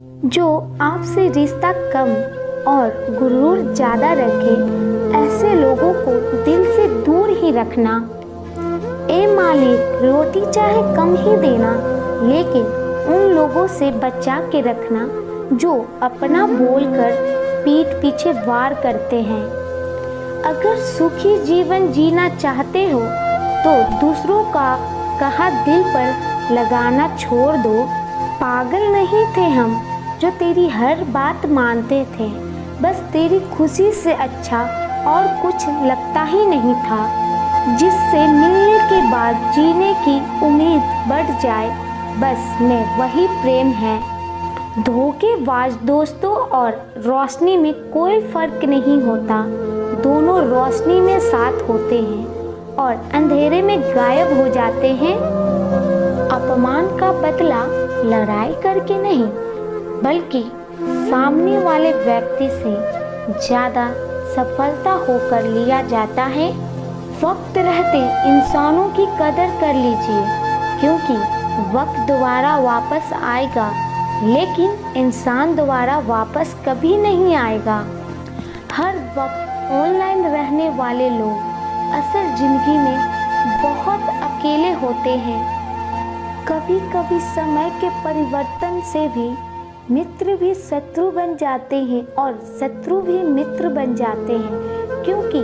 जो आपसे रिश्ता कम और गुरूर ज़्यादा रखे, ऐसे लोगों को दिल से दूर ही रखना। ए मालिक, रोटी चाहे कम ही देना, लेकिन उन लोगों से बचा के रखना जो अपना बोलकर पीठ पीछे वार करते हैं। अगर सुखी जीवन जीना चाहते हो तो दूसरों का कहा दिल पर लगाना छोड़ दो। पागल नहीं थे हम जो तेरी हर बात मानते थे, बस तेरी खुशी से अच्छा और कुछ लगता ही नहीं था, जिससे मिलने के बाद जीने की उम्मीद बढ़ जाए। बस में वही प्रेम है। धोखेबाज दोस्तों और रोशनी में कोई फर्क नहीं होता, दोनों रोशनी में साथ होते हैं और अंधेरे में गायब हो जाते हैं। अपमान का बदला लड़ाई करके नहीं, बल्कि सामने वाले व्यक्ति से ज़्यादा सफलता होकर लिया जाता है। वक्त रहते इंसानों की कदर कर लीजिए, क्योंकि वक्त दोबारा वापस आएगा, लेकिन इंसान दोबारा वापस कभी नहीं आएगा। हर वक्त ऑनलाइन रहने वाले लोग असल जिंदगी में बहुत अकेले होते हैं। कभी कभी समय के परिवर्तन से भी मित्र भी शत्रु बन जाते हैं और शत्रु भी मित्र बन जाते हैं, क्योंकि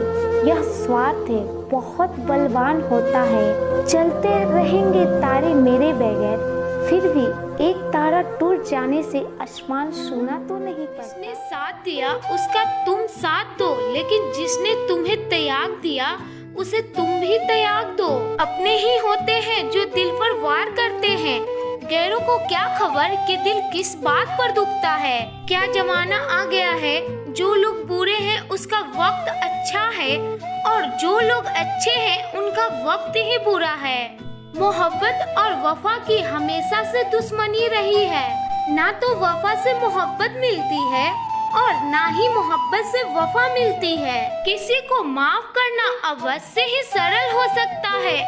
यह स्वार्थ है बहुत बलवान होता है। चलते रहेंगे तारे मेरे बगैर, फिर भी एक तारा टूट जाने से आसमान सूना तो नहीं पड़ता। जिसने साथ दिया उसका तुम साथ दो, लेकिन जिसने तुम्हें त्याग दिया उसे तुम भी त्याग दो। अपने ही होते हैं जो दिल पर वार करते हैं, गैरों को क्या खबर कि दिल किस बात पर दुखता है। क्या जमाना आ गया है, जो लोग बुरे हैं उसका वक्त अच्छा है और जो लोग अच्छे हैं उनका वक्त ही बुरा है। मोहब्बत और वफा की हमेशा से दुश्मनी रही है। ना तो वफा से मोहब्बत मिलती है और ना ही मोहब्बत से वफा मिलती है। किसी को माफ करना अवश्य ही सरल हो सकता है,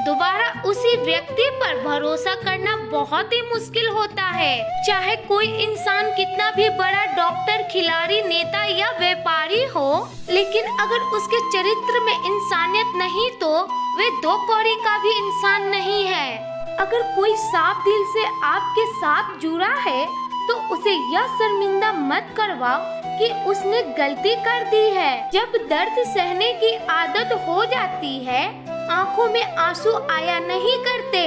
दोबारा उसी व्यक्ति पर भरोसा करना बहुत ही मुश्किल होता है। चाहे कोई इंसान कितना भी बड़ा डॉक्टर, खिलाड़ी, नेता या व्यापारी हो, लेकिन अगर उसके चरित्र में इंसानियत नहीं तो वे दो कौड़ी का भी इंसान नहीं है। अगर कोई साफ दिल से आपके साथ जुड़ा है तो उसे यह शर्मिंदा मत करवाओ कि उसने गलती कर दी है। जब दर्द सहने की आदत हो जाती है, आंखों में आंसू आया नहीं करते।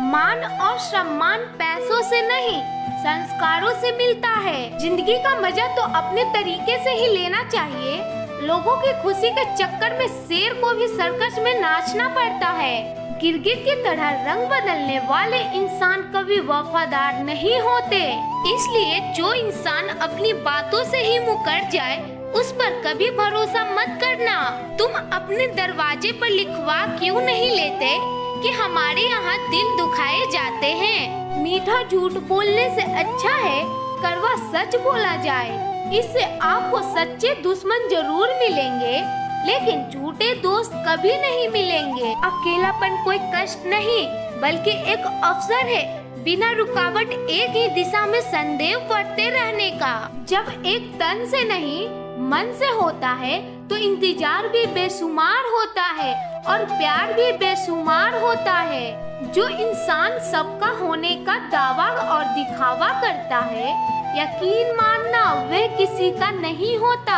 मान और सम्मान पैसों से नहीं, संस्कारों से मिलता है। जिंदगी का मजा तो अपने तरीके से ही लेना चाहिए। लोगों की खुशी के चक्कर में शेर को भी सर्कस में नाचना पड़ता है। गिरगिट की तरह रंग बदलने वाले इंसान कभी वफादार नहीं होते। इसलिए जो इंसान अपनी बातों से ही मुकर जाए उस पर कभी भरोसा मत करना। तुम अपने दरवाजे पर लिखवा क्यों नहीं लेते कि हमारे यहाँ दिल दुखाए जाते हैं। मीठा झूठ बोलने से अच्छा है कड़वा सच बोला जाए। इससे आपको सच्चे दुश्मन जरूर मिलेंगे, लेकिन झूठे दोस्त कभी नहीं मिलेंगे। अकेलापन कोई कष्ट नहीं, बल्कि एक अवसर है बिना रुकावट एक ही दिशा में संदेह बढ़ते रहने का। जब एक तन से नहीं मन से होता है तो इंतजार भी बेशुमार होता है और प्यार भी बेशुमार होता है। जो इंसान सबका होने का दावा और दिखावा करता है, यकीन मानना वे किसी का नहीं होता।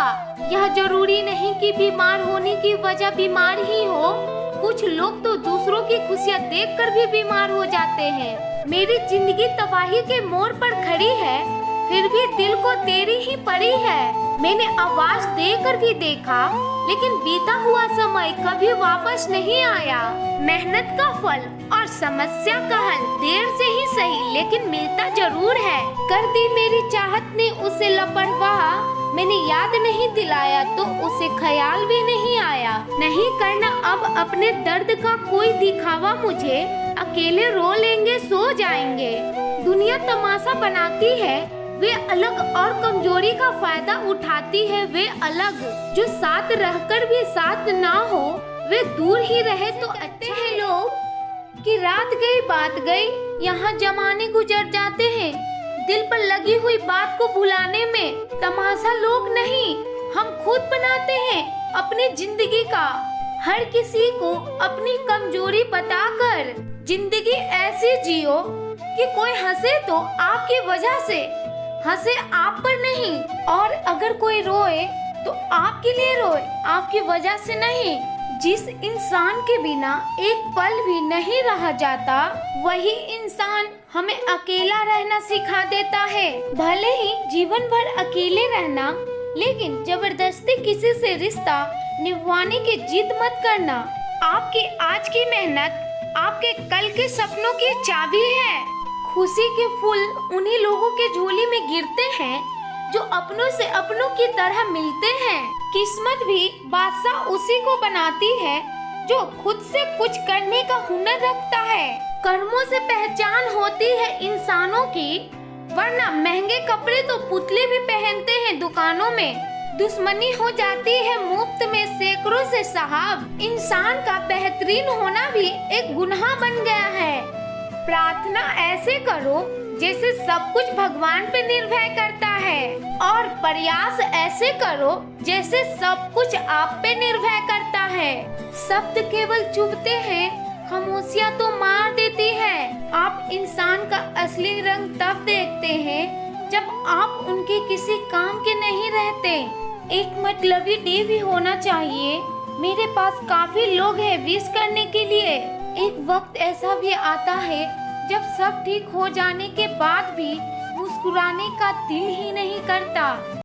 यह जरूरी नहीं कि बीमार होने की वजह बीमार ही हो, कुछ लोग तो दूसरों की खुशियाँ देखकर भी बीमार हो जाते हैं। मेरी जिंदगी तबाही के मोड़ पर खड़ी है, फिर भी दिल को तेरी ही पड़ी है। मैंने आवाज देकर भी देखा, लेकिन बीता हुआ समय कभी वापस नहीं आया। मेहनत का फल और समस्या का हल देर से ही सही, लेकिन मिलता जरूर है। कर दी मेरी चाहत ने उसे लापरवाह, मैंने याद नहीं दिलाया तो उसे ख्याल भी नहीं आया। नहीं करना अब अपने दर्द का कोई दिखावा मुझे, अकेले रो लेंगे सो जाएंगे। दुनिया तमाशा बनाती है वे अलग और कमजोरी का फायदा उठाती है वे अलग। जो साथ रहकर भी साथ ना हो वे दूर ही रहे तो अच्छे हैं लोग। कि रात गई बात गई, यहाँ जमाने गुजर जाते हैं। दिल पर लगी हुई बात को भुलाने में तमाशा लोग नहीं, हम खुद बनाते हैं अपनी जिंदगी का। हर किसी को अपनी कमजोरी बताकर जिंदगी ऐसी जियो कि कोई हंसे तो आपकी वजह से, हंसे आप पर नहीं। और अगर कोई रोए तो आपके लिए रोए, आपकी वजह से नहीं। जिस इंसान के बिना एक पल भी नहीं रहा जाता, वही इंसान हमें अकेला रहना सिखा देता है। भले ही जीवन भर अकेले रहना, लेकिन जबरदस्ती किसी से रिश्ता निभाने की जिद मत करना। आपकी आज की मेहनत आपके कल के सपनों की चाबी है। खुशी के फूल उन्हीं लोगों के झोली में गिरते हैं जो अपनों से अपनों की तरह मिलते हैं। किस्मत भी बादशाह उसी को बनाती है जो खुद से कुछ करने का हुनर रखता है। कर्मों से पहचान होती है इंसानों की, वरना महंगे कपड़े तो पुतले भी पहनते हैं दुकानों में। दुश्मनी हो जाती है मुफ्त में सैकड़ों से साहब। इंसान का बेहतरीन होना भी एक गुनाह बन गया है। प्रार्थना ऐसे करो जैसे सब कुछ भगवान पे निर्भर करता है, और प्रयास ऐसे करो जैसे सब कुछ आप पे निर्भर करता है। शब्द केवल चुभते हैं, खामोशियां तो मार देती है। आप इंसान का असली रंग तब देखते हैं जब आप उनके किसी काम के नहीं रहते। एक मतलबी डे भी होना चाहिए। मेरे पास काफी लोग हैं विश करने के लिए। एक वक्त ऐसा भी आता है जब सब ठीक हो जाने के बाद भी मुस्कुराने का दिल ही नहीं करता।